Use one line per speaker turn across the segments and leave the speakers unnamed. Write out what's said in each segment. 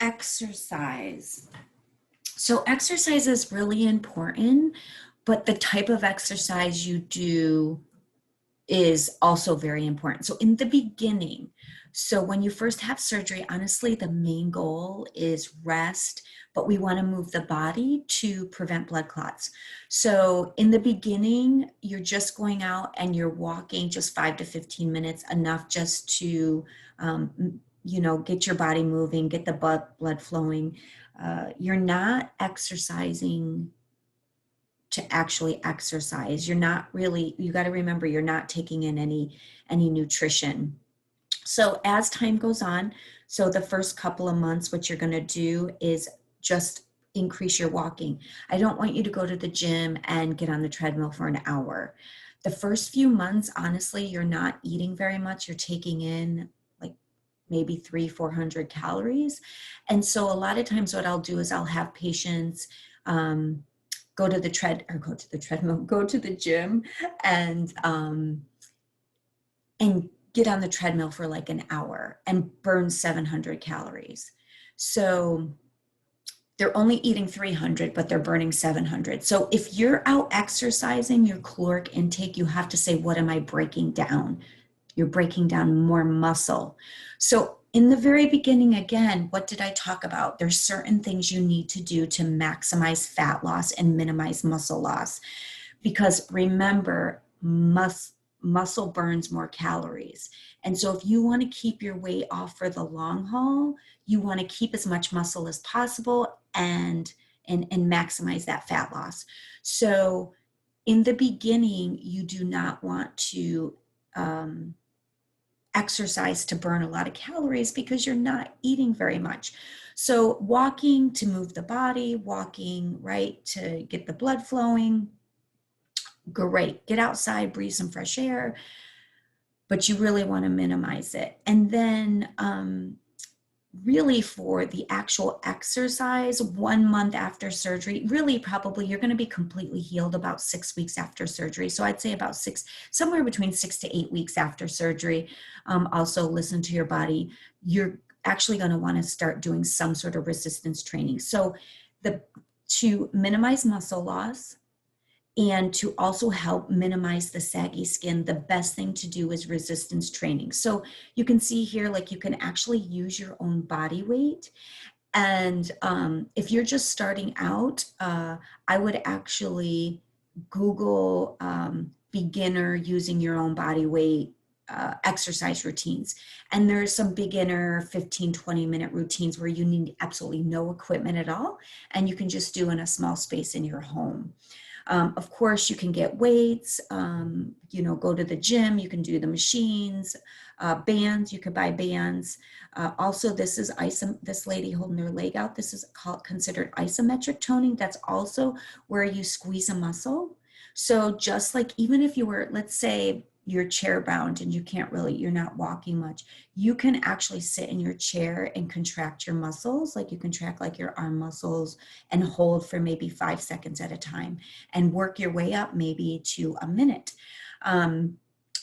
exercise. So exercise is really important, but the type of exercise you do is also very important. So in the beginning, so when you first have surgery, honestly, the main goal is rest, but we want to move the body to prevent blood clots. So in the beginning, you're just going out and you're walking just 5 to 15 minutes, enough just to, get your body moving, get the blood flowing. You're not exercising to actually exercise. You're not really, you got to remember, you're not taking in any nutrition. So as time goes on, so the first couple of months, what you're going to do is just increase your walking. I don't want you to go to the gym and get on the treadmill for an hour. The first few months, honestly, you're not eating very much. You're taking in like maybe 300-400 calories. And so a lot of times what I'll do is I'll have patients go to the treadmill, go to the gym and get on the treadmill for like an hour and burn 700 calories. So they're only eating 300, but they're burning 700. So if you're out exercising your caloric intake, you have to say, what am I breaking down? You're breaking down more muscle. So in the very beginning, again, what did I talk about? There's certain things you need to do to maximize fat loss and minimize muscle loss. Because remember, muscle burns more calories. And so if you want to keep your weight off for the long haul, you want to keep as much muscle as possible and maximize that fat loss. So in the beginning, you do not want to exercise to burn a lot of calories because you're not eating very much. So walking to move the body, walking, right, to get the blood flowing, great. Get outside, breathe some fresh air, but you really want to minimize it. And then really for the actual exercise, 1 month after surgery, really probably you're going to be completely healed about 6 weeks after surgery. So I'd say about somewhere between 6 to 8 weeks after surgery. Also listen to your body. You're actually going to want to start doing some sort of resistance training. So to minimize muscle loss, and to also help minimize the saggy skin, the best thing to do is resistance training. So you can see here, like you can actually use your own body weight. And if you're just starting out, I would actually Google beginner using your own body weight exercise routines. And there's some beginner 15-20 minute routines where you need absolutely no equipment at all. And you can just do in a small space in your home. Of course, you can get weights, go to the gym, you can do the machines, bands, you could buy bands. Also, this lady holding her leg out, this is considered isometric toning. That's also where you squeeze a muscle. So just like, even if you were, let's say, you're chair bound and you're not walking much, you can actually sit in your chair and contract your muscles. Like you contract like your arm muscles and hold for maybe 5 seconds at a time and work your way up maybe to a minute.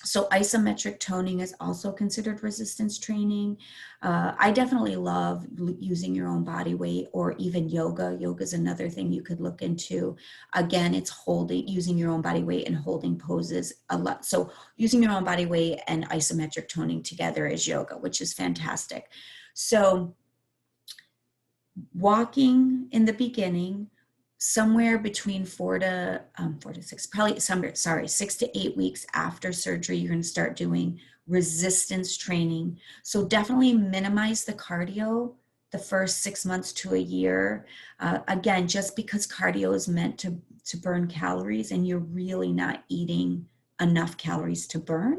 So isometric toning is also considered resistance training. I definitely love using your own body weight, or even yoga. Yoga is another thing you could look into. Again, it's using your own body weight and holding poses a lot. So using your own body weight and isometric toning together is yoga, which is fantastic. So walking in the beginning, somewhere between 4 to 6, probably 6 to 8 weeks after surgery, you're going to start doing resistance training. So definitely minimize the cardio the first 6 months to a year. Again, just because cardio is meant to burn calories and you're really not eating enough calories to burn.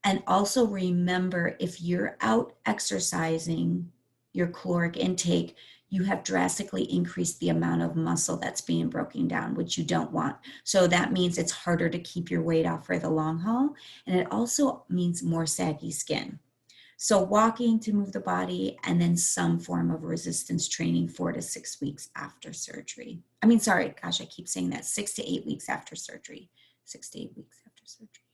And also remember, if you're out exercising your caloric intake, you have drastically increased the amount of muscle that's being broken down, which you don't want. So that means it's harder to keep your weight off for the long haul. And it also means more saggy skin. So walking to move the body, and then some form of resistance training 4 to 6 weeks after surgery. I keep saying that, 6 to 8 weeks after surgery. 6 to 8 weeks after surgery.